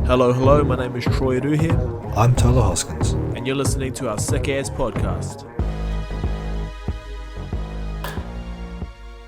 Hello, my name is Troy Adu here, I'm Tyler Hoskins. and you're listening to our Sick Ass podcast.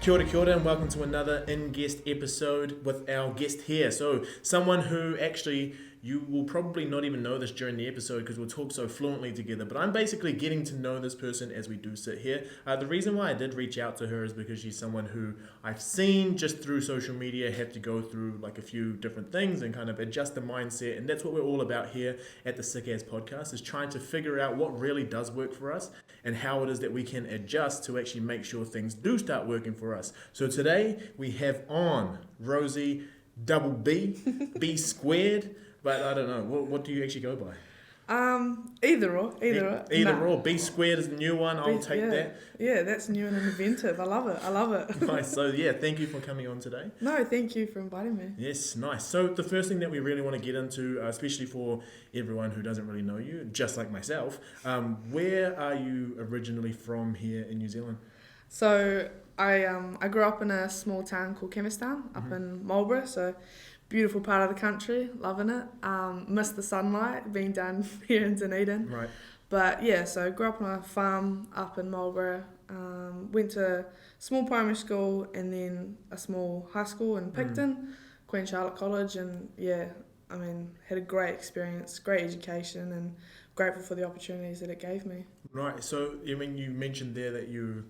Kia ora, and welcome to another in-guest episode with our guest here. So, someone who actually, you will probably not even know this during the episode because we'll talk so fluently together, but I'm basically getting to know this person as we do sit here. The reason why I did reach out to her is because she's someone who I've seen just through social media have to go through like a few different things and kind of adjust the mindset, and that's what we're all about here at the Sick Ass podcast, is trying to figure out what really does work for us and how it is that we can adjust to actually make sure things do start working for us. So today we have on Rosie B Squared. But I don't know. What do you actually go by? Either or. Either or. B Squared is the new one. I'll take that. Yeah, that's new and inventive. I love it. Nice. So yeah, thank you for coming on today. No, thank you for inviting me. Yes, nice. So the first thing that we really want to get into, especially for everyone who doesn't really know you, just like myself, where are you originally from here in New Zealand? So I grew up in a small town called Campbellstown up in Marlborough. So beautiful part of the country, loving it. Missed the sunlight being down here in Dunedin. Right. But yeah, so grew up on a farm up in Marlborough. Went to small primary school and then a small high school in Picton, Queen Charlotte College, and yeah, I mean, had a great experience, great education, and grateful for the opportunities that it gave me. Right. So I mean, you mentioned there that you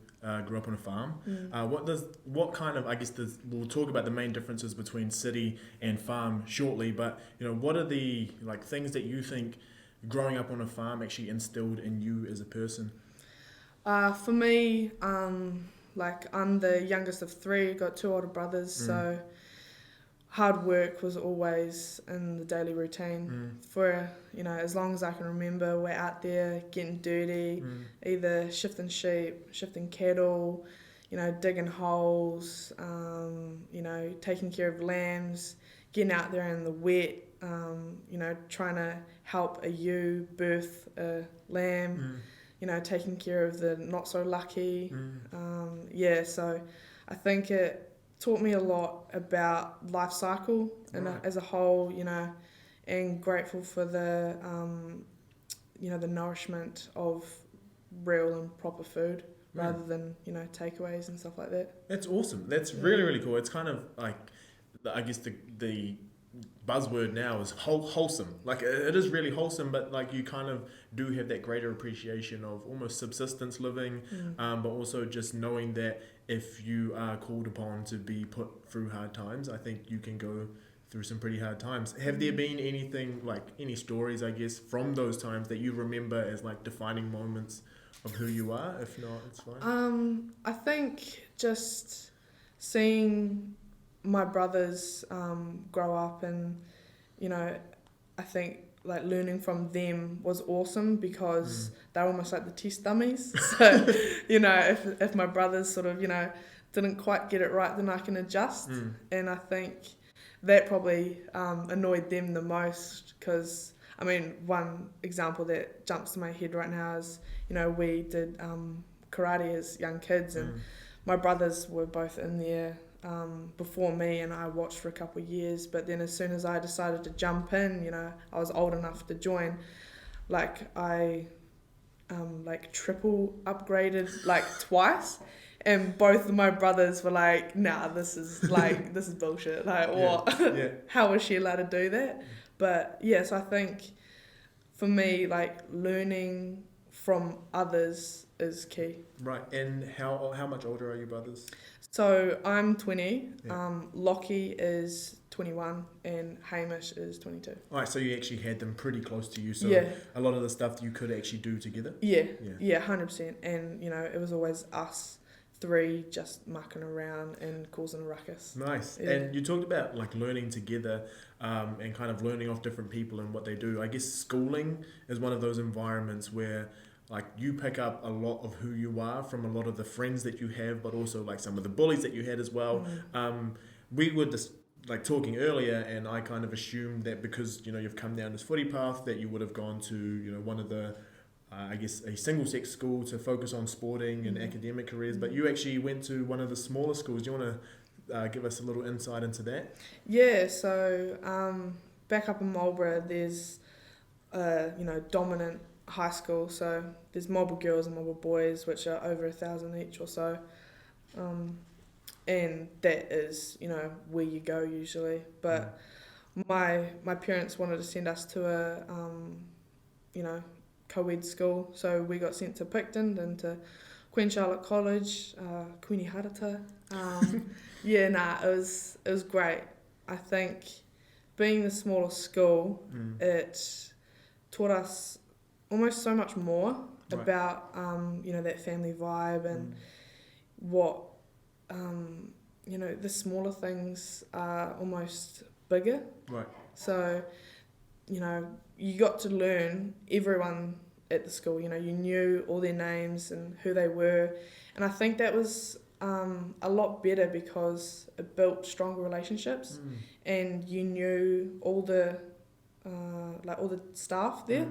grew up on a farm. We'll talk about the main differences between city and farm shortly, but you know, what are the like things that you think growing up on a farm actually instilled in you as a person? For me, I'm the youngest of three, got two older brothers, so hard work was always in the daily routine. For, you know, as long as I can remember, we're out there getting dirty, either shifting sheep, shifting cattle, you know, digging holes, you know, taking care of lambs, getting out there in the wet, you know, trying to help a ewe birth a lamb, you know, taking care of the not so lucky. So I think it taught me a lot about life cycle and as a whole, you know, and grateful for the, you know, the nourishment of real and proper food rather than, you know, takeaways and stuff like that. That's awesome. That's really, really cool. It's kind of like, I guess the buzzword now is wholesome. Like, it is really wholesome, but like you kind of do have that greater appreciation of almost subsistence living, but also just knowing that if you are called upon to be put through hard times, I think you can go through some pretty hard times. Have there been anything, like any stories, I guess, from those times that you remember as like defining moments of who you are? If not, it's fine. I think just seeing my brothers grow up, and you know, I think like learning from them was awesome because they're almost like the test dummies. So you know, if my brothers sort of, you know, didn't quite get it right, then I can adjust. And I think that probably annoyed them the most, because I mean, one example that jumps to my head right now is, you know, we did karate as young kids, and my brothers were both in there before me, and I watched for a couple of years, but then as soon as I decided to jump in, you know, I was old enough to join, like I like triple upgraded like twice, and both of my brothers were like, nah, this is bullshit, like what? How was she allowed to do that? But yeah, so I think for me, like learning from others is key. Right. And how much older are your brothers? So I'm 20, Lockie is 21, and Hamish is 22. All right, so you actually had them pretty close to you, so a lot of the stuff you could actually do together? Yeah, 100%. And, you know, it was always us three just mucking around and causing a ruckus. Nice. Yeah. And you talked about like learning together and kind of learning off different people and what they do. I guess schooling is one of those environments where like you pick up a lot of who you are from a lot of the friends that you have, but also like some of the bullies that you had as well. We were just like talking earlier, and I kind of assumed that because, you know, you've come down this footy path that you would have gone to, you know, one of the I guess a single sex school to focus on sporting and academic careers, but you actually went to one of the smaller schools. Do you want to give us a little insight into that? Yeah, so back up in Marlborough, there's dominant high school. So there's Marlborough girls and Marlborough boys, which are over 1,000 each or so. And that is, where you go usually. But my parents wanted to send us to a, co-ed school. So we got sent to Picton and to Queen Charlotte College, Queenie Harata. It was great. I think being the smaller school, it taught us almost so much more about, that family vibe and what, the smaller things are almost bigger. Right. So, you got to learn everyone at the school. You knew all their names and who they were. And I think that was a lot better because it built stronger relationships and you knew all the staff there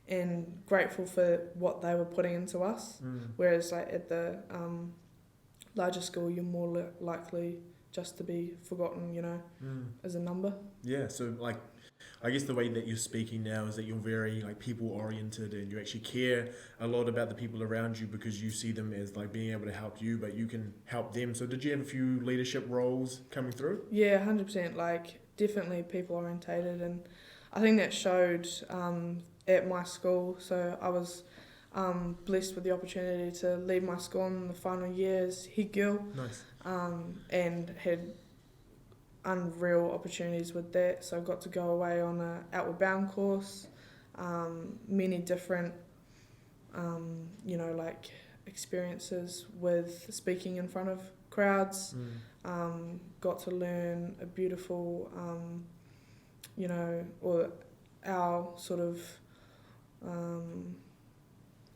and grateful for what they were putting into us. Whereas at the larger school, you're more likely just to be forgotten, as a number. Yeah, so I guess the way that you're speaking now is that you're very people oriented and you actually care a lot about the people around you because you see them as being able to help you, but you can help them. So did you have a few leadership roles coming through? Yeah, 100%. Definitely people orientated, and I think that showed at my school. So I was blessed with the opportunity to lead my school in the final year as head girl. Nice. And had unreal opportunities with that. So I got to go away on a Outward Bound course, many different, experiences with speaking in front of crowds. Got to learn a beautiful, or our sort of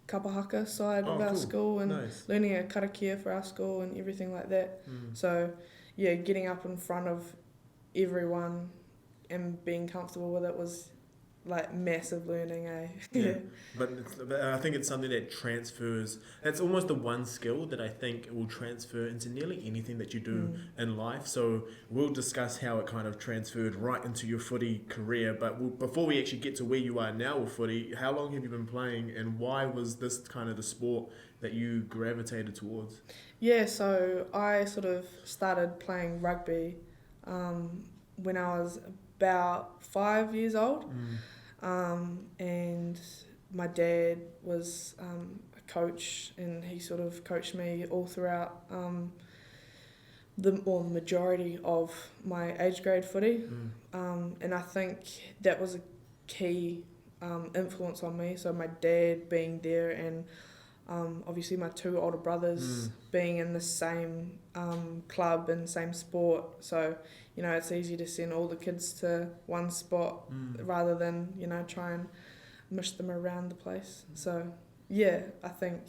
kapahaka side of our school, and learning a karakia for our school and everything like that. So yeah, getting up in front of everyone and being comfortable with it was massive learning, eh? Yeah. But I think it's something that transfers. That's almost the one skill that I think will transfer into nearly anything that you do in life. So we'll discuss how it kind of transferred right into your footy career. But before we actually get to where you are now with footy, how long have you been playing and why was this kind of the sport that you gravitated towards? Yeah, so I sort of started playing rugby when I was about 5 years old. And my dad was a coach, and he sort of coached me all throughout the majority of my age grade footy. And I think that was a key influence on me. So my dad being there, and obviously my two older brothers being in the same club and same sport. So it's easy to send all the kids to one spot rather than try and mush them around the place. So yeah, I think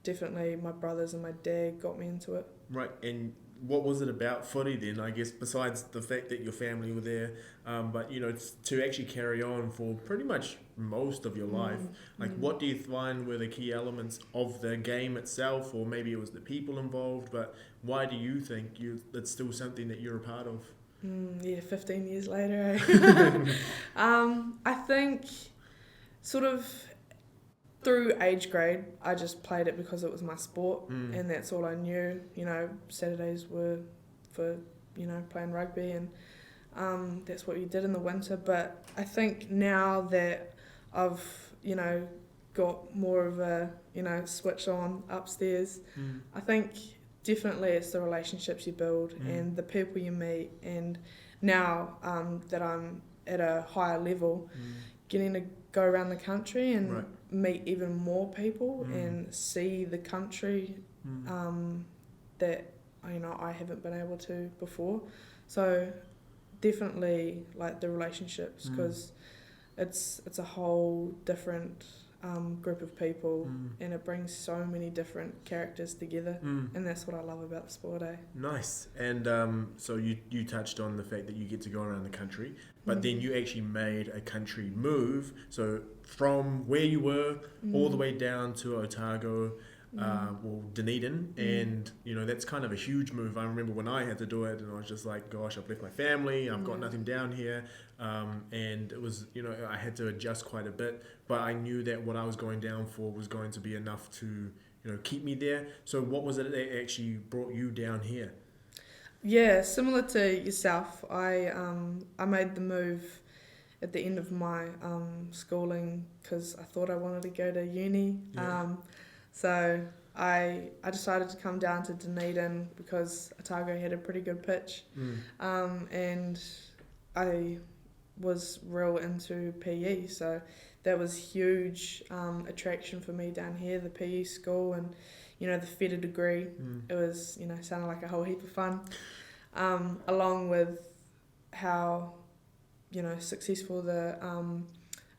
definitely my brothers and my dad got me into it. Right. And what was it about footy then, I guess, besides the fact that your family were there, but to actually carry on for pretty much most of your life? What do you find were the key elements of the game itself, or maybe it was the people involved, but why do you think it's still something that you're a part of? 15 years later. I think sort of through age grade, I just played it because it was my sport, and that's all I knew. Saturdays were for, playing rugby, and that's what you did in the winter. But I think now that I've, got more of a, switch on upstairs, I think definitely it's the relationships you build and the people you meet. And now that I'm at a higher level, getting to go around the country and meet even more people and see the country that I haven't been able to before. So definitely the relationships, because it's a whole different group of people, and it brings so many different characters together, and that's what I love about the sport, eh? Nice. And so you touched on the fact that you get to go around the country, but then you actually made a country move. So from where you were all the way down to Otago, Dunedin, and that's kind of a huge move. I remember when I had to do it, and I was just like, gosh, I've left my family, I've got nothing down here, and it was, I had to adjust quite a bit, but I knew that what I was going down for was going to be enough to keep me there. So what was it that actually brought you down here? Yeah, similar to yourself, I made the move at the end of my schooling because I thought I wanted to go to uni. So I decided to come down to Dunedin because Otago had a pretty good pitch, and I was real into PE, so that was huge attraction for me down here, the PE school, and the feta degree. It was sounded like a whole heap of fun, along with how successful the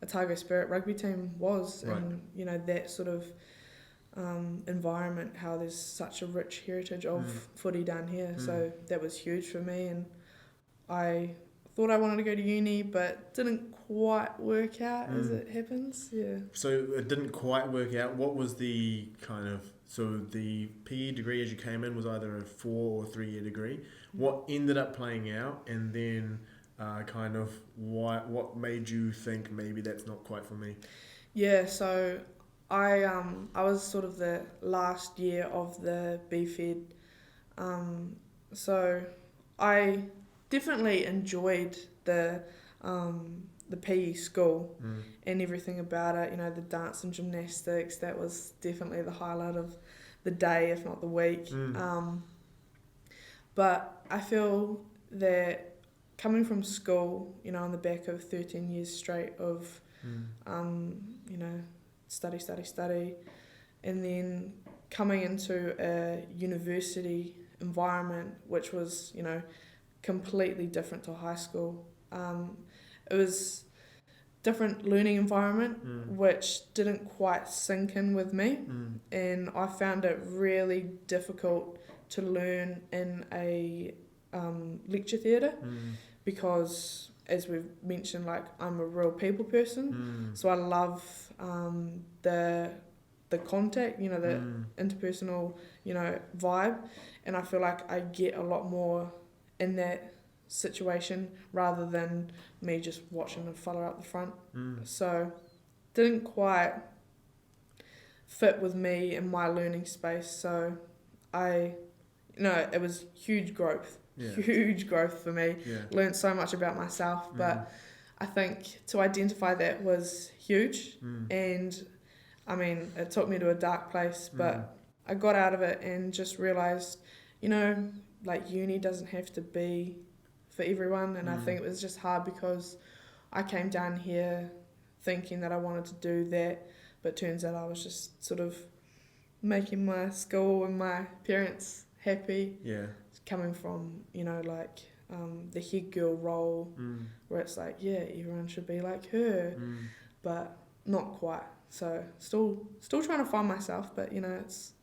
Otago Spirit rugby team was, right. And that sort of environment, how there's such a rich heritage of footy down here. So that was huge for me, and I thought I wanted to go to uni, but didn't quite work out as it happens. Yeah. So it didn't quite work out. What was the so the PE degree as you came in was either a 4 or 3 year degree. What ended up playing out, and then what made you think maybe that's not quite for me? Yeah, so I was sort of the last year of the BFED, so I definitely enjoyed the PE school and everything about it. The dance and gymnastics, that was definitely the highlight of the day, if not the week. But I feel that coming from school, on the back of 13 years straight of study, and then coming into a university environment, which was, completely different to high school. It was different learning environment, which didn't quite sink in with me, and I found it really difficult to learn in a lecture theatre, because as we've mentioned, I'm a real people person, so I love the contact, the interpersonal, vibe, and I feel like I get a lot more in that situation rather than me just watching a fella up the front. So didn't quite fit with me in my learning space, so it was huge growth. Huge growth for me. Learned so much about myself, but I think to identify that was huge, and I mean it took me to a dark place, but I got out of it and just realised, uni doesn't have to be for everyone, and I think it was just hard because I came down here thinking that I wanted to do that, but turns out I was just sort of making my school and my parents happy. Coming from, the head girl role, where it's like, everyone should be like her, but not quite. So still trying to find myself, but it's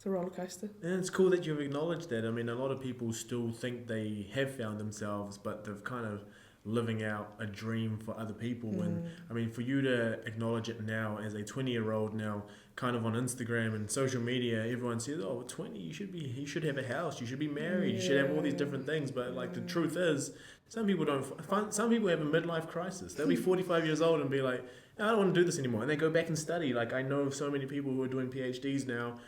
a roller coaster. And it's cool that you've acknowledged that. I mean, a lot of people still think they have found themselves, but they've kind of living out a dream for other people. And I mean, for you to acknowledge it now as a 20-year-old now, kind of on Instagram and social media, everyone says, oh, 20, you should have a house, you should be married, you should have all these different things. But the truth is, some people some people have a midlife crisis. They'll be 45 years old and be like, I don't want to do this anymore, and they go back and study. I know of so many people who are doing PhDs now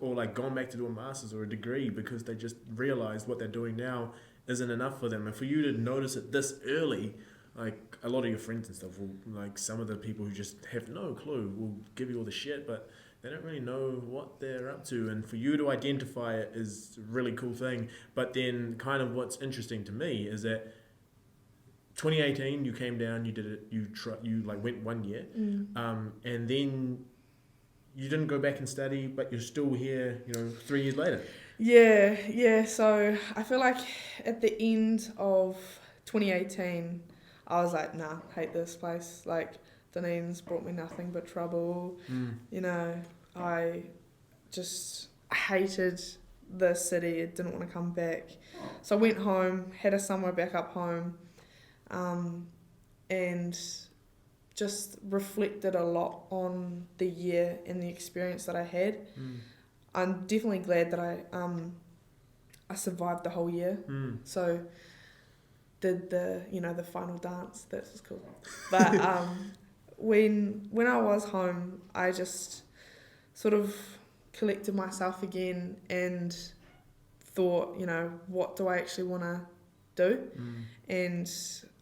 or gone back to do a master's or a degree because they just realized what they're doing now isn't enough for them. And for you to notice it this early, a lot of your friends and stuff will, some of the people who just have no clue will give you all the shit, but they don't really know what they're up to. And for you to identify it is a really cool thing. But then kind of what's interesting to me is that 2018 you came down, you did it, you went 1 year, and then you didn't go back and study, but you're still here 3 years later. So I feel like at the end of 2018 I was like, nah, hate this place, Dunedin's brought me nothing but trouble. I just hated the city, I didn't want to come back, so I went home, had a summer back up home, and just reflected a lot on the year and the experience that I had. I'm definitely glad that I survived the whole year. So did the final dance. That's what's cool. But when I was home, I just sort of collected myself again and thought, what do I actually want to do? And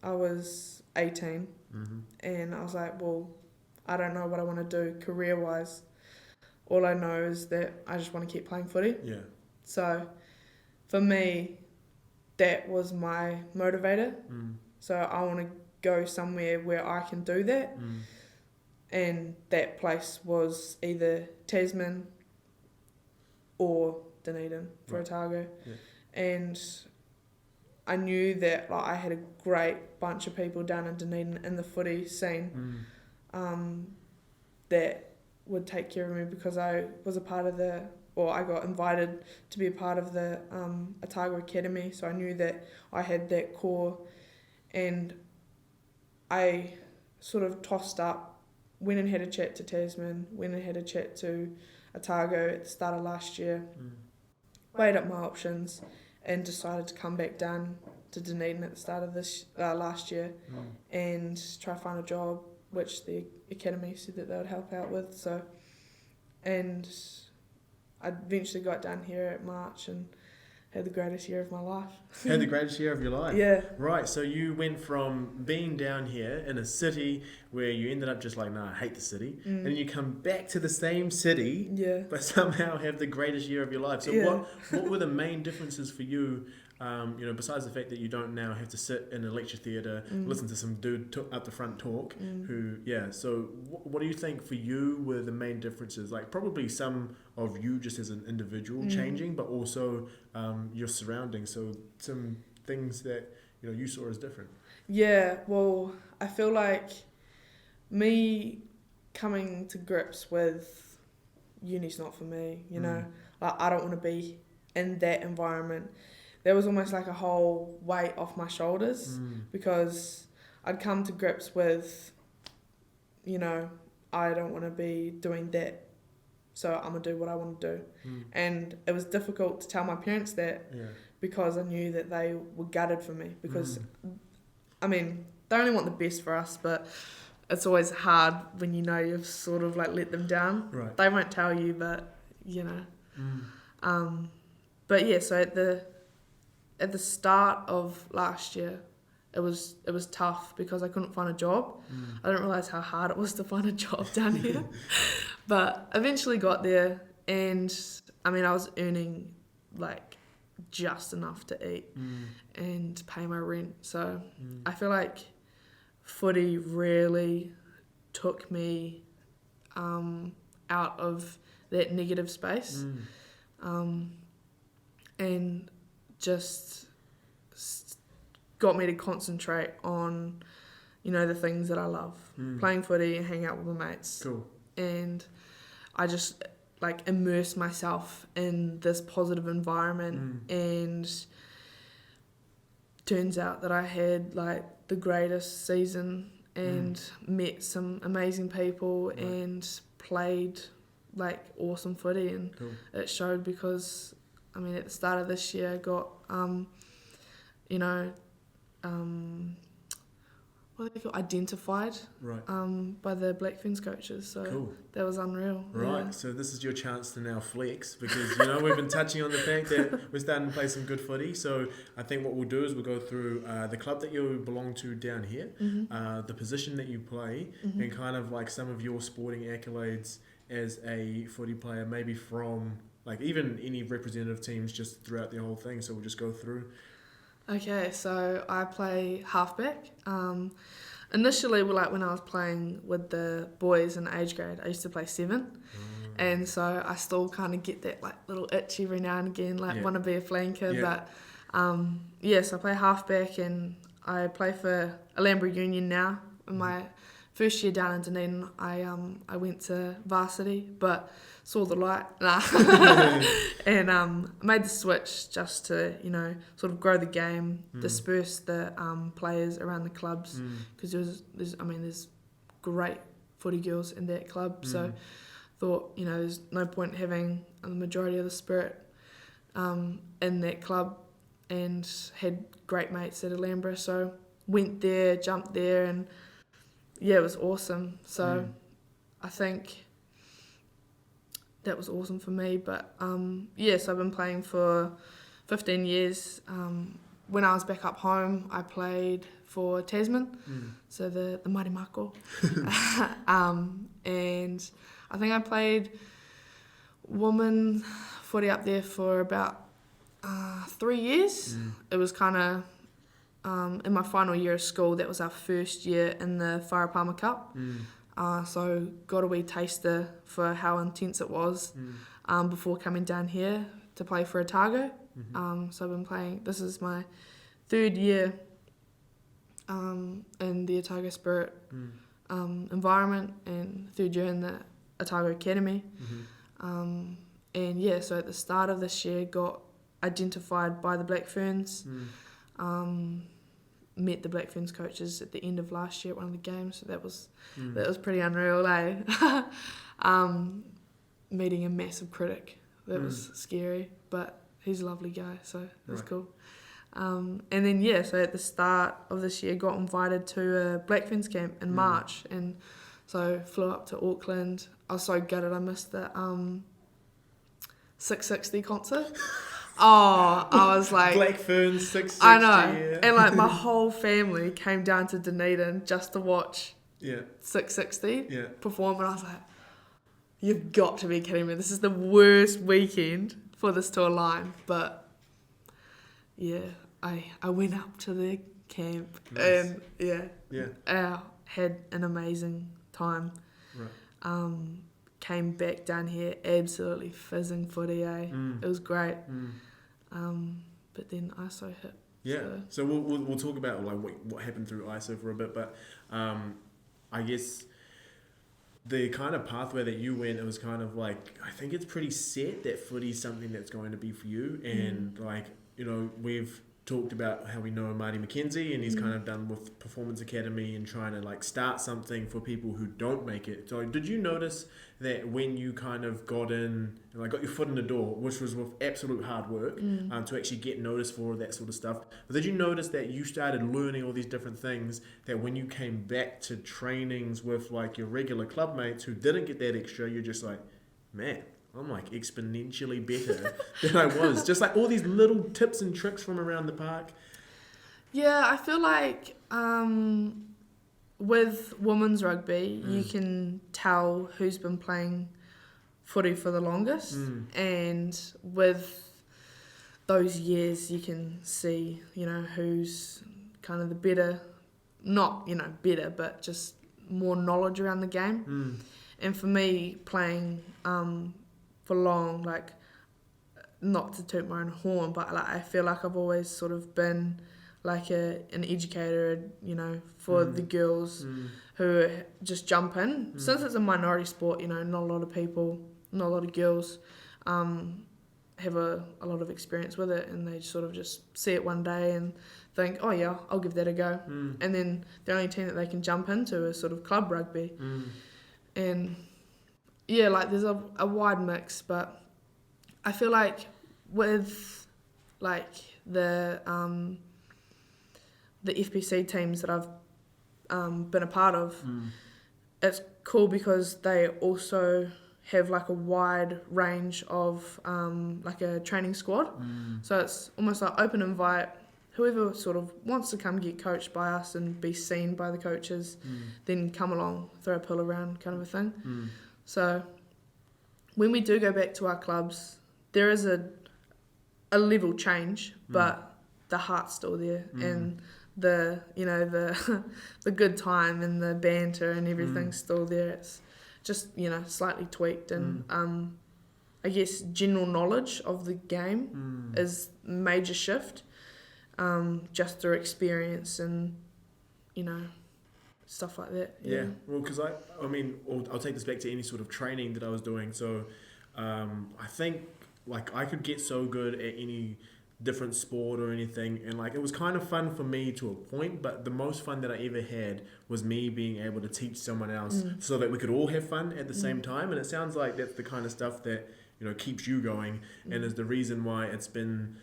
I was 18, and I was like, well, I don't know what I want to do career-wise. All I know is that I just want to keep playing footy. Yeah. So for me, that was my motivator. So I want to go somewhere where I can do that. And that place was either Tasman or Dunedin for Otago. Yeah. And I knew that I had a great bunch of people down in Dunedin in the footy scene that would take care of me because I was a part of I got invited to be a part of the Otago Academy, so I knew that I had that core, and I sort of tossed up, went and had a chat to Tasman, went and had a chat to Otago at the start of last year, weighed up my options, and decided to come back down to Dunedin at the start of this last year and try to find a job, which the academy said that they would help out with. So, and I eventually got down here at March and had the greatest year of my life. Had the greatest year of your life? Yeah. Right, so you went from being down here in a city where you ended up just like, nah, I hate the city, and then you come back to the same city, but somehow have the greatest year of your life. So what were the main differences for you, besides the fact that you don't now have to sit in a lecture theatre, listen to some dude up the front talk, so what do you think for you were the main differences? Like probably some of you just as an individual changing, but also your surroundings, so some things that you saw as different. Yeah, well, I feel like me coming to grips with uni's not for me, like I don't want to be in that environment. There was almost like a whole weight off my shoulders because I'd come to grips with, I don't want to be doing that, so I'm going to do what I want to do. And it was difficult to tell my parents that because I knew that they were gutted for me because, they only want the best for us, but it's always hard when you've sort of like let them down. Right. They won't tell you, but, But yeah, so at the start of last year, it was tough because I couldn't find a job. I didn't realise how hard it was to find a job down here. But eventually got there, and I was earning like just enough to eat and pay my rent. So I feel like footy really took me out of that negative space and just got me to concentrate on, the things that I love. Playing footy and hanging out with my mates. Cool. And I just immerse myself in this positive environment and turns out that I had the greatest season and met some amazing people and played awesome footy, and it showed because at the start of this year I got what they call identified by the Black Ferns coaches, so that was unreal. Right, so this is your chance to now flex because we've been touching on the fact that we're starting to play some good footy. So I think what we'll do is we'll go through the club that you belong to down here, the position that you play, and kind of some of your sporting accolades as a footy player, maybe from even any representative teams just throughout the whole thing. So we'll just go through. Okay, so I play halfback. Initially, when I was playing with the boys in age grade, I used to play 7. And so I still kind of get that little itch every now and again, want to be a flanker. But so I play halfback, and I play for Alhambra Union now. In my first year down in Dunedin, I went to varsity, but saw the light, and made the switch just to sort of grow the game, disperse the players around the clubs, because there's great footy girls in that club. So thought, you know, there's no point having the majority of the spirit in that club, and had great mates at Alhambra. So went there, jumped there, and yeah, it was awesome. So I think that was awesome for me. But so I've been playing for 15 years. When I was back up home, I played for Tasman, so the Mighty Mako. And I think I played women footy up there for about 3 years. It was kind of in my final year of school. That was our first year in the Whare Palmer Cup. So got a wee taster for how intense it was before coming down here to play for Otago. So I've been playing, this is my 3rd year in the Otago Spirit environment, and 3rd year in the Otago Academy. And yeah, so at the start of this year got identified by the Black Ferns. Met the Black Ferns coaches at the end of last year at one of the games, so that was pretty unreal, eh? Meeting a massive critic, that was scary, but he's a lovely guy, so it was cool. And then yeah, so at the start of this year got invited to a Black Ferns camp in March, and so flew up to Auckland. I was so gutted I missed the 660 concert. Oh, I was like... Black Ferns, 660. I know. Yeah. And like my whole family came down to Dunedin just to watch 660 perform, and I was like, you've got to be kidding me. This is the worst weekend for this to align. But yeah, I went up to the camp and had an amazing time. Right. Came back down here absolutely fizzing footy, eh? It was great. But then ISO hit. Yeah. So we'll talk about like what happened through ISO for a bit, but I guess the kind of pathway that you went, it was kind of like, I think it's pretty set that footy's something that's going to be for you, and like, you know, we've talked about how we know Marty McKenzie, and he's kind of done with Performance Academy and trying to like start something for people who don't make it. So did you notice that when you kind of got in and like got your foot in the door, which was with absolute hard work, to actually get noticed for that sort of stuff, but did you notice that you started learning all these different things that when you came back to trainings with like your regular club mates who didn't get that extra, you're just like, man, I'm like exponentially better than I was. Just like all these little tips and tricks from around the park. Yeah, I feel like with women's rugby, you can tell who's been playing footy for the longest. And with those years, you can see, you know, who's kind of the better, not, you know, better, but just more knowledge around the game. And for me, playing... for long, like, not to toot my own horn, but like I feel like I've always sort of been like an educator, you know, for the girls who just jump in. Since it's a minority sport, you know, not a lot of people, not a lot of girls have a lot of experience with it, and they sort of just see it one day and think, oh yeah, I'll give that a go. And then the only team that they can jump into is sort of club rugby. And yeah, like there's a wide mix, but I feel like with like the FPC teams that I've been a part of, it's cool because they also have like a wide range of like a training squad. So it's almost like open invite. Whoever sort of wants to come get coached by us and be seen by the coaches, then come along, throw a pill around kind of a thing. So when we do go back to our clubs, there is a level change, but the heart's still there, and the, you know, the good time and the banter and everything's still there. It's just, you know, slightly tweaked, and I guess general knowledge of the game is a major shift, just through experience and, you know, stuff like that. Yeah. Well, because I mean, I'll take this back to any sort of training that I was doing. So I think like I could get so good at any different sport or anything, and like it was kind of fun for me to a point, but the most fun that I ever had was me being able to teach someone else so that we could all have fun at the same time. And it sounds like that's the kind of stuff that, you know, keeps you going and is the reason why it's been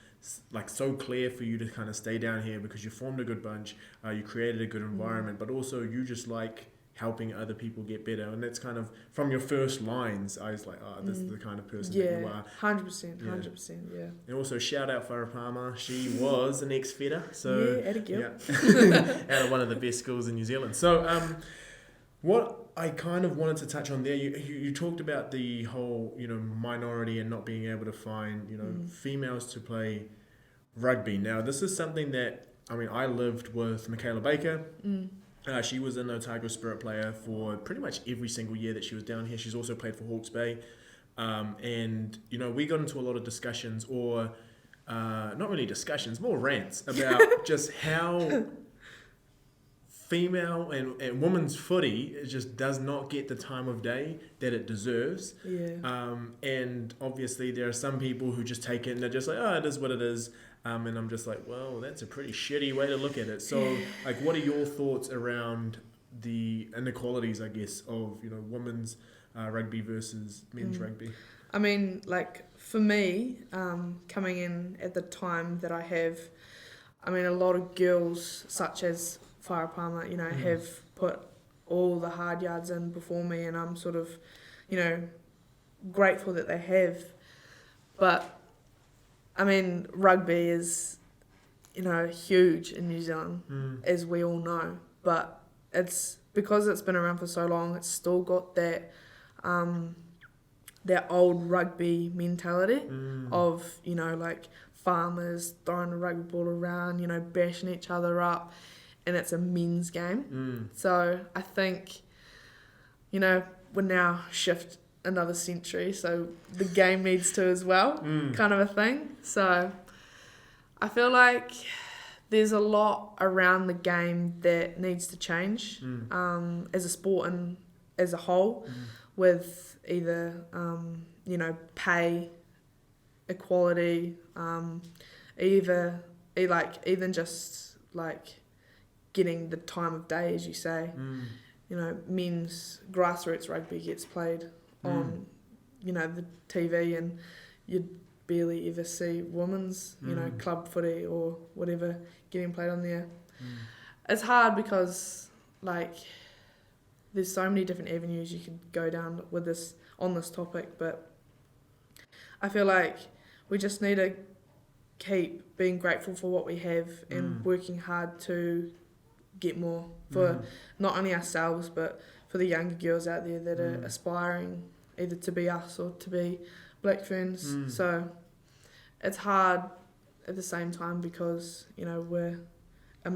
like so clear for you to kind of stay down here, because you formed a good bunch, you created a good environment, but also you just like helping other people get better. And that's kind of from your first lines, I was like, oh, this is the kind of person that you are. 100%, yeah. And also shout out Farah Palmer, she was an ex-fedder, so at a guild. out of one of the best schools in New Zealand. So what I kind of wanted to touch on there, you talked about the whole, you know, minority and not being able to find, you know, females to play rugby. Now this is something that, I mean, I lived with Michaela Baker. She was an Otago Spirit player for pretty much every single year that she was down here. She's also played for Hawke's Bay. And, you know, we got into a lot of discussions, or not really discussions, more rants about just how female and women's footy just does not get the time of day that it deserves. And obviously there are some people who just take it and they're just like, oh, it is what it is. And I'm just like, well, that's a pretty shitty way to look at it. So, like, what are your thoughts around the inequalities, I guess, of, you know, women's rugby versus men's rugby? I mean, like, for me, coming in at the time that I have, I mean, a lot of girls, such as Farah Palmer, you know, have put all the hard yards in before me, and I'm sort of, you know, grateful that they have. But I mean, rugby is, you know, huge in New Zealand, as we all know. But it's because it's been around for so long, it's still got that that old rugby mentality of, you know, like farmers throwing a rugby ball around, you know, bashing each other up, and it's a men's game. So I think, you know, we're now shift another century, so the game needs to as well, kind of a thing. So I feel like there's a lot around the game that needs to change as a sport and as a whole, with either you know, pay equality, even just like getting the time of day, as you say. You know, men's grassroots rugby gets played on, you know, the TV, and you'd barely ever see women's, you know, club footy or whatever getting played on there. It's hard because, like, there's so many different avenues you could go down with this, on this topic, but I feel like we just need to keep being grateful for what we have and working hard to get more for not only ourselves, but for the younger girls out there that are aspiring either to be us or to be Black Ferns. So it's hard at the same time because, you know, we're a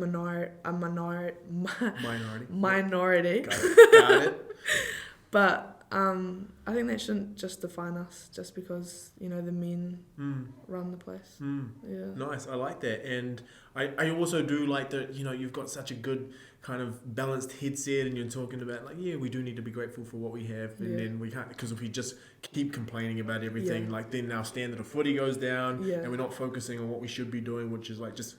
minority. Got it. But I think that shouldn't just define us just because, you know, the men run the place. Yeah. Nice, I like that. And I also do like that, you know, you've got such a good kind of balanced headset, and you're talking about like, yeah, we do need to be grateful for what we have, and then we can't, because if we just keep complaining about everything, like then our standard of footy goes down, and we're not focusing on what we should be doing, which is like just,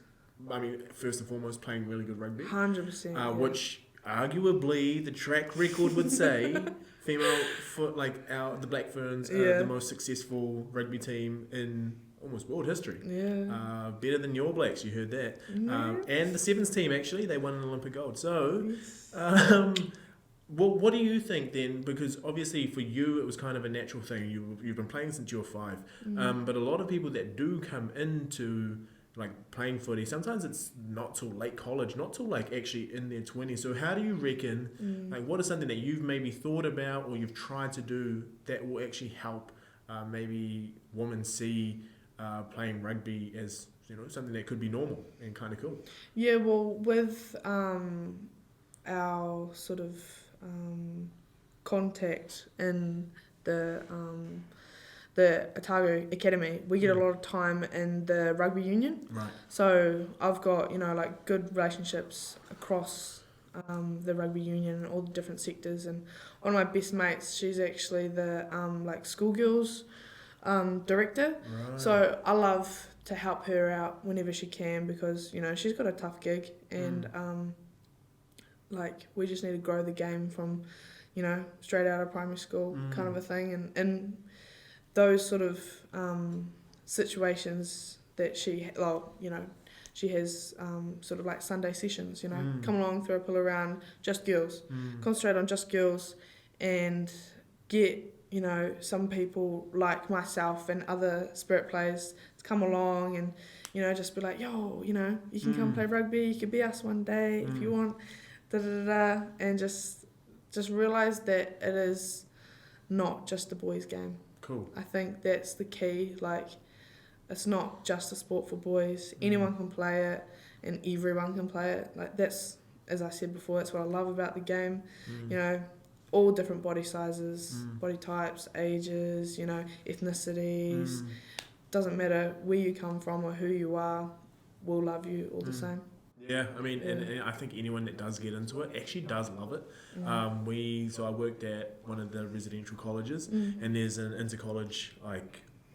I mean, first and foremost, playing really good rugby. 100%. Which arguably the track record would say female foot, like the Black Ferns are the most successful rugby team in almost world history. Better than the All Blacks, you heard that. And the Sevens team, actually, they won an Olympic gold. So what do you think then? Because obviously for you it was kind of a natural thing. You've been playing since you were 5. But a lot of people that do come into like playing footy, sometimes it's not till late college, not till like actually in their 20s. So how do you reckon, like what is something that you've maybe thought about or you've tried to do that will actually help maybe women see playing rugby as, you know, something that could be normal and kind of cool? Yeah, well, with our sort of contact in the Otago Academy, we get a lot of time in the rugby union. Right. So I've got, you know, like good relationships across the rugby union and all the different sectors. And one of my best mates, she's actually the like schoolgirls director. Right. So I love to help her out whenever she can, because she's got a tough gig, and we just need to grow the game from straight out of primary school kind of a thing, and those sort of situations that she has sort of like Sunday sessions, come along, throw a pull around, just girls, concentrate on just girls, and get some people like myself and other spirit players to come along and just be like, yo, you can come play rugby, you could be us one day if you want, and just realise that it is not just a boys' game. Cool. I think that's the key. It's not just a sport for boys. Anyone can play it, and everyone can play it. That's, as I said before, that's what I love about the game. All different body sizes, body types, ages, ethnicities. Doesn't matter where you come from or who you are, we'll love you all the same. Yeah, I mean, and I think anyone that does get into it actually does love it. So I worked at one of the residential colleges, and there's an inter-college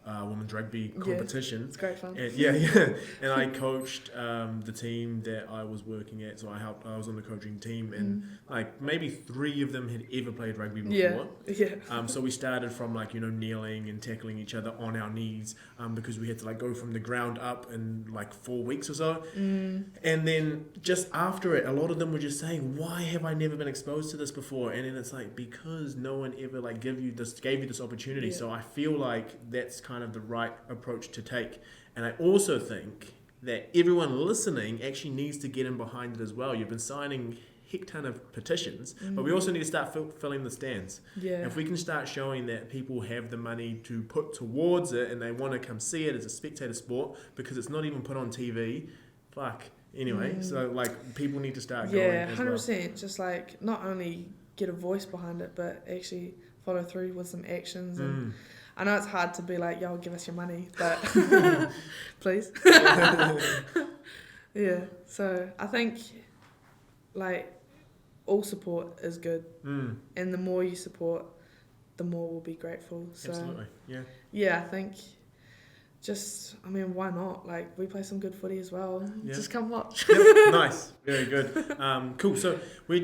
women's rugby competition. Yeah, it's great fun. And, and I coached the team that I was working at, so I was on the coaching team, and maybe 3 of them had ever played rugby before. So we started from kneeling and tackling each other on our knees, because we had to go from the ground up in 4 weeks or so. And then just after it, a lot of them were just saying, why have I never been exposed to this before? And then it's because no one ever gave you this opportunity. So I feel like that's kind of the right approach to take. And I also think that everyone listening actually needs to get in behind it as well. You've been signing a heck ton of petitions, but we also need to start filling the stands. And if we can start showing that people have the money to put towards it and they want to come see it as a spectator sport, because it's not even put on TV, anyway. So people need to start going as 100%. well. Just not only get a voice behind it, but actually follow through with some actions. And I know it's hard to be like, yo, give us your money, but please. So I think all support is good, and the more you support, the more we'll be grateful. So absolutely. I think why not? We play some good footy as well. Just come watch. Nice. Very good. Cool. So we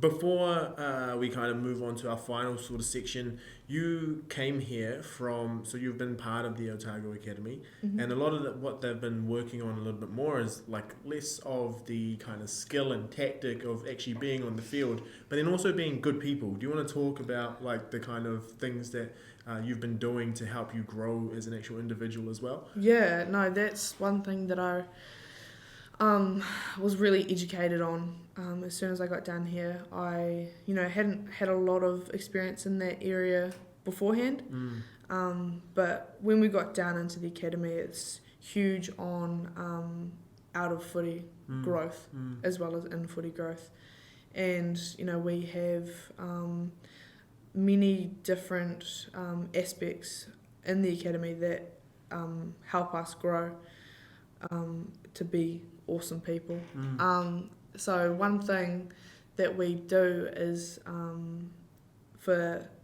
before we kind of move on to our final sort of section, you came here so you've been part of the Otago Academy, and a lot of what they've been working on a little bit more is less of the kind of skill and tactic of actually being on the field, but then also being good people. Do you want to talk about the kind of things that you've been doing to help you grow as an actual individual as well? Yeah, no, that's one thing that I was really educated on. As soon as I got down here, I hadn't had a lot of experience in that area beforehand, but when we got down into the academy, it's huge on out of footy growth as well as in footy growth, and we have many different aspects in the academy that help us grow to be awesome people. So one thing that we do is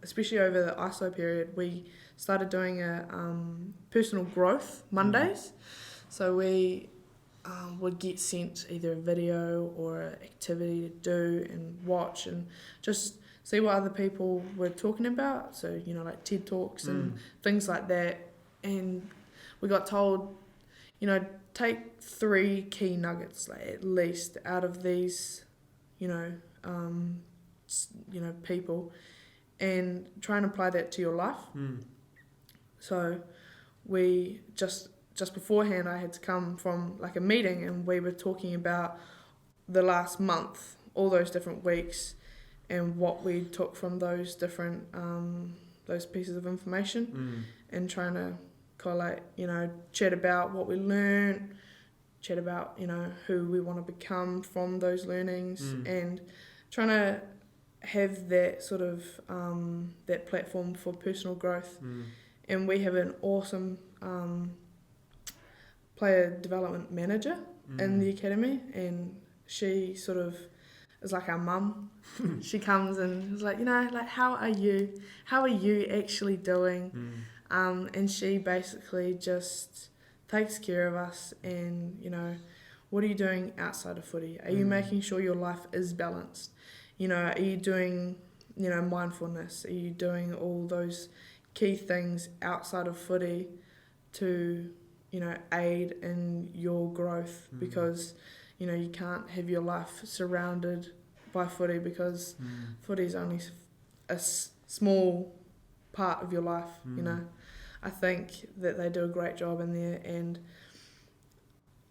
especially over the ISO period, we started doing a personal growth Mondays. So we would get sent either a video or an activity to do and watch and just see what other people were talking about. So, TED Talks and things like that. And we got told, take 3 key nuggets, at least, out of these, people, and try and apply that to your life. So we just beforehand, I had to come from a meeting, and we were talking about the last month, all those different weeks, and what we took from those different those pieces of information, and trying to collate, chat about what we learned, chat about, who we want to become from those learnings, and trying to have that sort of that platform for personal growth. And we have an awesome player development manager in the academy, and she sort of is like our mum. She comes and is how are you actually doing? And she basically just takes care of us, and what are you doing outside of footy? Are you making sure your life is balanced? Are you doing mindfulness? Are you doing all those key things outside of footy to aid in your growth? Because you can't have your life surrounded by footy, because footy is only a small part of your life. I think that they do a great job in there, and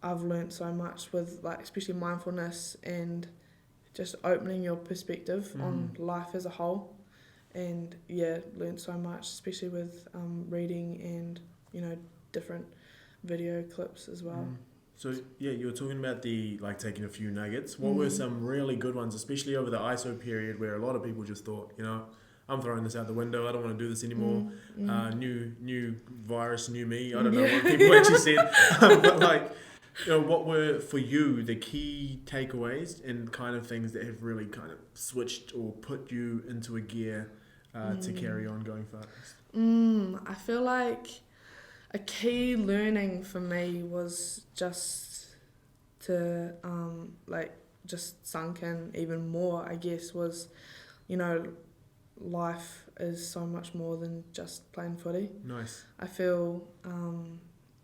I've learnt so much with especially mindfulness and just opening your perspective on life as a whole. And learnt so much, especially with reading and different video clips as well. So you were talking about the taking a few nuggets. What were some really good ones, especially over the ISO period, where a lot of people just thought, I'm throwing this out the window. I don't want to do this anymore. New virus, new me. I don't know what people actually said. But what were for you the key takeaways and kind of things that have really kind of switched or put you into a gear to carry on going fast? I feel like a key learning for me was just to just sunk in even more, I guess, was life is so much more than just playing footy. Nice. I feel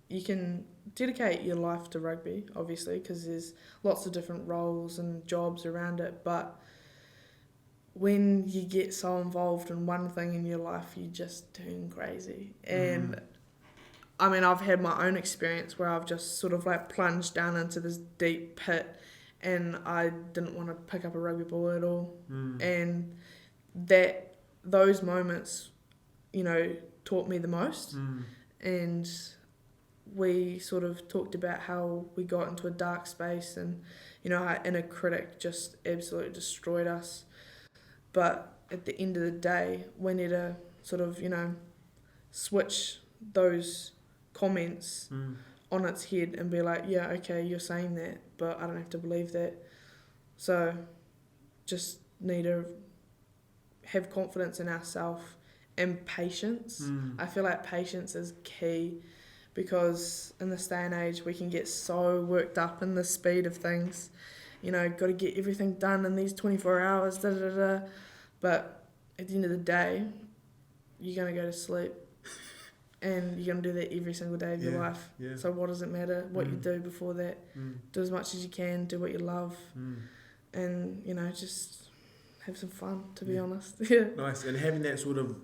you can dedicate your life to rugby, obviously, because there's lots of different roles and jobs around it, but when you get so involved in one thing in your life, you just turn crazy. And I mean, I've had my own experience where I've just sort of plunged down into this deep pit, and I didn't want to pick up a rugby ball at all. And those moments, taught me the most. And we sort of talked about how we got into a dark space, and our inner critic just absolutely destroyed us. But at the end of the day, we need to sort of switch those comments on its head and be like, yeah, okay, you're saying that, but I don't have to believe that. So just need to have confidence in ourselves and patience. I feel like patience is key, because in this day and age we can get so worked up in the speed of things. Got to get everything done in these 24 hours, but at the end of the day, you're going to go to sleep. And you're going to do that every single day of your life. Yeah. So what does it matter what you do before that? Do as much as you can, do what you love, and, just have some fun, to be honest. Nice. And having that sort of,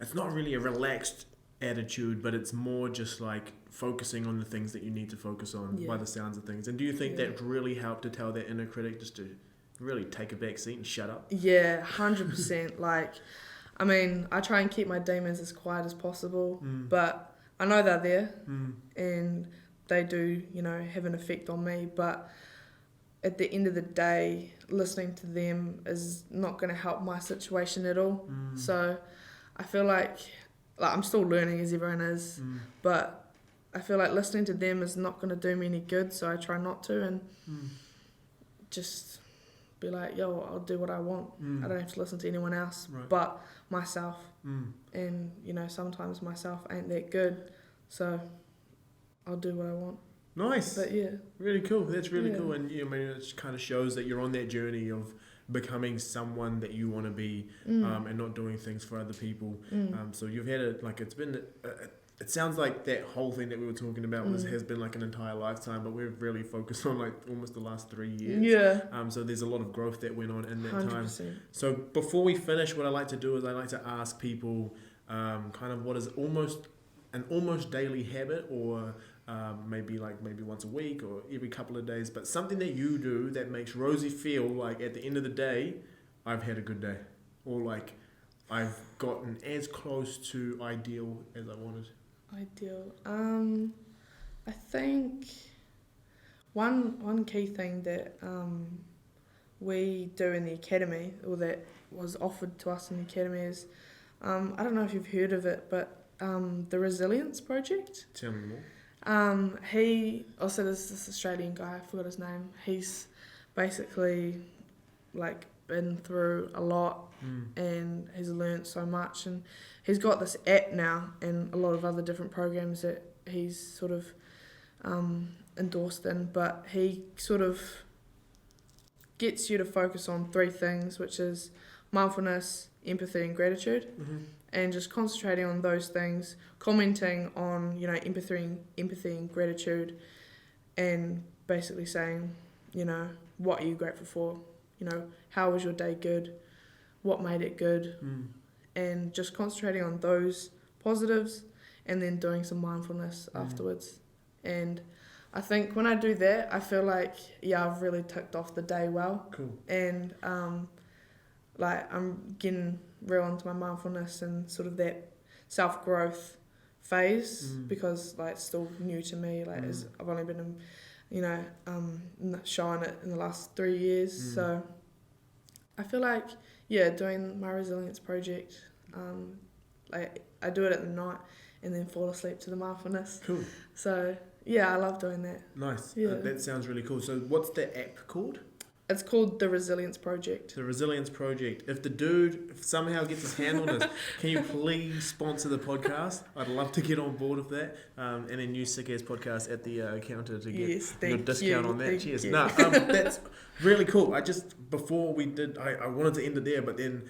it's not really a relaxed attitude, but it's more just focusing on the things that you need to focus on by the sounds of things. And do you think that really helped to tell that inner critic just to really take a back seat and shut up? Yeah, 100%. I mean, I try and keep my demons as quiet as possible, but I know they're there, and they do, have an effect on me. But at the end of the day, listening to them is not going to help my situation at all. So I feel like I'm still learning, as everyone is, but I feel like listening to them is not going to do me any good. So I try not to, and just be like, yo, I'll do what I want. I don't have to listen to anyone else but myself. And sometimes myself ain't that good, so I'll do what I want. Nice. But really cool. That's really cool. And I mean, it kind of shows that you're on that journey of becoming someone that you want to be, and not doing things for other people. So you've had it's been it sounds like that whole thing that we were talking about has been an entire lifetime, but we've really focused on almost the last 3 years. So there's a lot of growth that went on in that 100%. Time. So before we finish, what I like to do is I like to ask people kind of what is an almost daily habit, or maybe once a week or every couple of days, but something that you do that makes Rosie feel like at the end of the day, I've had a good day, or I've gotten as close to ideal as I wanted. Ideal. I think one key thing that we do in the academy, or that was offered to us in the academy, is I don't know if you've heard of it, but the Resilience Project. Tell me more. There's this Australian guy, I forgot his name. He's basically been through a lot, and he's learnt so much, and he's got this app now and a lot of other different programs that he's sort of endorsed in, but he sort of gets you to focus on 3 things, which is mindfulness, empathy, and gratitude, and just concentrating on those things, commenting on, you know, empathy and gratitude, and basically saying, you know, what are you grateful for? You know, how was your day good? What made it good? And just concentrating on those positives, and then doing some mindfulness afterwards. And I think when I do that, I feel like, yeah, I've really ticked off the day well. Cool. And like I'm getting real into my mindfulness and sort of that self-growth phase, because like it's still new to me. Like I've only been in, you know, showing it in the last 3 years. So I feel like, yeah, doing my resilience project, like I do it at the night and then fall asleep to the mindfulness. Cool. So yeah, I love doing that. Nice. Yeah. That sounds really cool. So what's the app called? It's called the Resilience Project. The Resilience Project. If the dude somehow gets his hand on this, can you please sponsor the podcast? I'd love to get on board with that. And then use Sick Ass Podcast at the counter to get your discount on that. Cheers. No, that's really cool. Before we did, I wanted to end it there, but then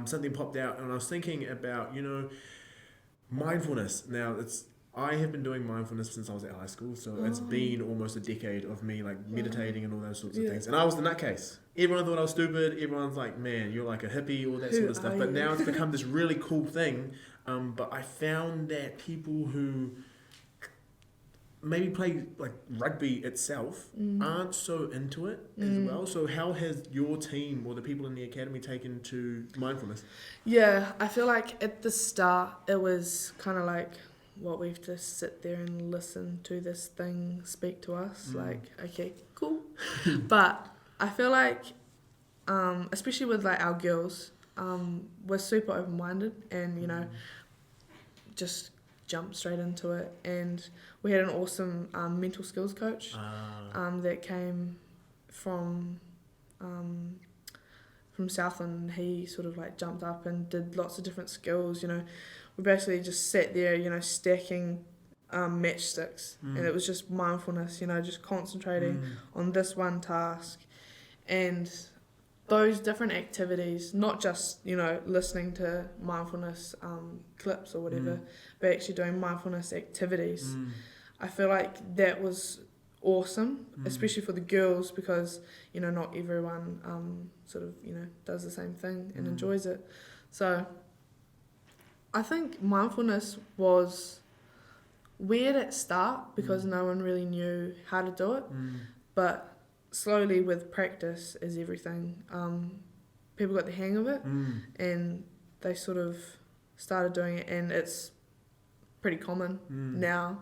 something popped out, and I was thinking about, you know, mindfulness. Now, I have been doing mindfulness since I was at high school, so it's been almost a decade of me like meditating and all those sorts of things. And I was the nutcase. Everyone thought I was stupid. Everyone's like, man, you're like a hippie, all that sort of stuff. But now it's become this really cool thing. But I found that people who maybe play like rugby itself aren't so into it as well. So how has your team or the people in the academy taken to mindfulness? Yeah, I feel like at the start it was kind of like, what, we have to sit there and listen to this thing speak to us. Like, okay, cool. But I feel like, especially with like our girls, we're super open-minded and, you know, just jump straight into it. And we had an awesome mental skills coach that came from Southland. He sort of like jumped up and did lots of different skills, you know. We basically just sat there, you know, stacking matchsticks, and it was just mindfulness, you know, just concentrating on this one task. And those different activities, not just, you know, listening to mindfulness clips or whatever, but actually doing mindfulness activities. I feel like that was awesome, especially for the girls, because, you know, not everyone sort of, you know, does the same thing and enjoys it. So I think mindfulness was weird at start because no one really knew how to do it, but slowly with practice is everything. People got the hang of it and they sort of started doing it, and it's pretty common now,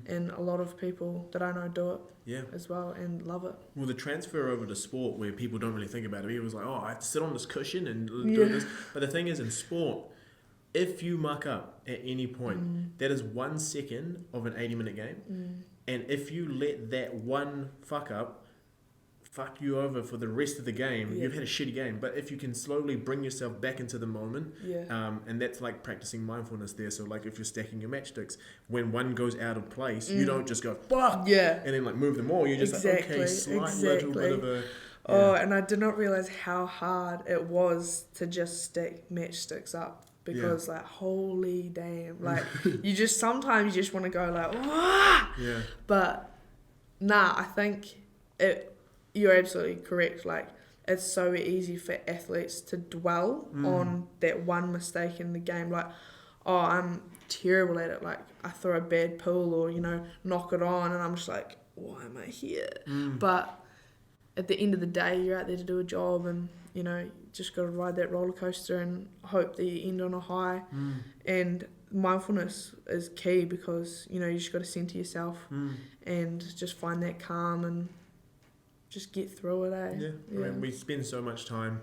and a lot of people that I know do it as well and love it. Well, the transfer over to sport, where people don't really think about it, people was like, oh, I have to sit on this cushion and do this. But the thing is, in sport, if you muck up at any point, that is 1 second of an 80-minute game. And if you let that one fuck up fuck you over for the rest of the game, you've had a shitty game. But if you can slowly bring yourself back into the moment, and that's like practicing mindfulness there. So like if you're stacking your matchsticks, when one goes out of place, you don't just go, fuck, and then like move them all. You're just like, okay, slight little bit of a... Oh, and I did not realise how hard it was to just stack matchsticks up. Because like, holy damn, like sometimes you just want to go like, wah! But nah, I think you're absolutely correct. Like, it's so easy for athletes to dwell on that one mistake in the game. Like, oh, I'm terrible at it. Like, I throw a bad pull or, you know, knock it on, and I'm just like, why am I here? But at the end of the day, you're out there to do a job, and, you know, just got to ride that roller coaster and hope that you end on a high. And mindfulness is key because, you know, you just got to center yourself and just find that calm and just get through it, eh? I mean, we spend so much time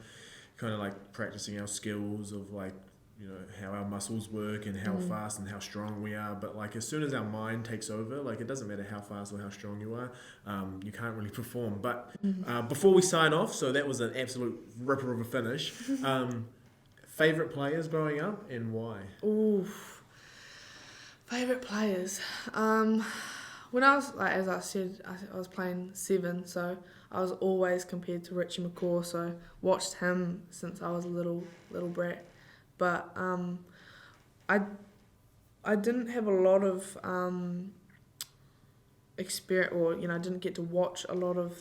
kind of like practicing our skills of like, you know, how our muscles work and how fast and how strong we are. But like as soon as our mind takes over, like it doesn't matter how fast or how strong you are, you can't really perform. But before we sign off, so that was an absolute ripper of a finish. Favourite players growing up and why? Ooh, favourite players. When I was, like, as I said, I was playing 7, so I was always compared to Richie McCaw, so watched him since I was a little brat. But I didn't have a lot of experience, or I didn't get to watch a lot of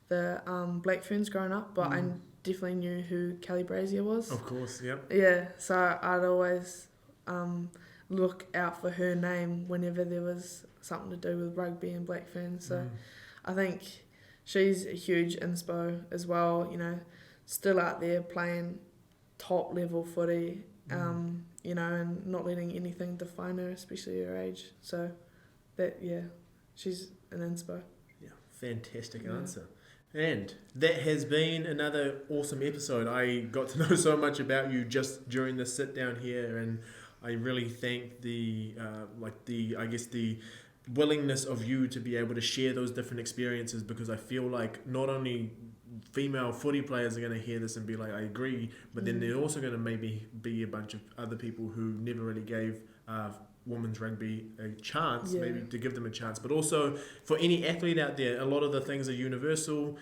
the Black Ferns growing up, but I definitely knew who Kelly Brazier was. Of course, yep. Yeah, so I'd always look out for her name whenever there was something to do with rugby and Black Ferns. So I think she's a huge inspo as well, still out there playing top level footy, and not letting anything define her, especially her age. So she's an inspo. Yeah, fantastic answer. And that has been another awesome episode. I got to know so much about you just during the sit down here, and I really thank the willingness of you to be able to share those different experiences, because I feel like not only female footy players are going to hear this and be like, I agree, but then they're also going to maybe be a bunch of other people who never really gave women's rugby a chance, maybe to give them a chance. But also for any athlete out there, a lot of the things are universal,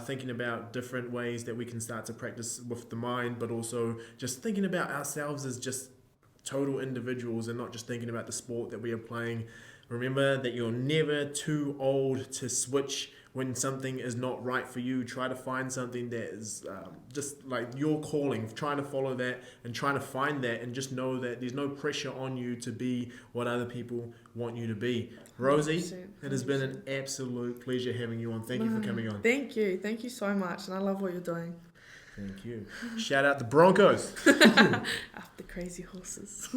thinking about different ways that we can start to practice with the mind, but also just thinking about ourselves as just total individuals and not just thinking about the sport that we are playing. Remember that you're never too old to switch when something is not right for you. Try to find something that is just like your calling. Try to follow that and try to find that, and just know that there's no pressure on you to be what other people want you to be. Rosie, 100%. It has been an absolute pleasure having you on. Thank you for coming on. Thank you so much, and I love what you're doing. Thank you. Shout out the Broncos. Up the crazy horses.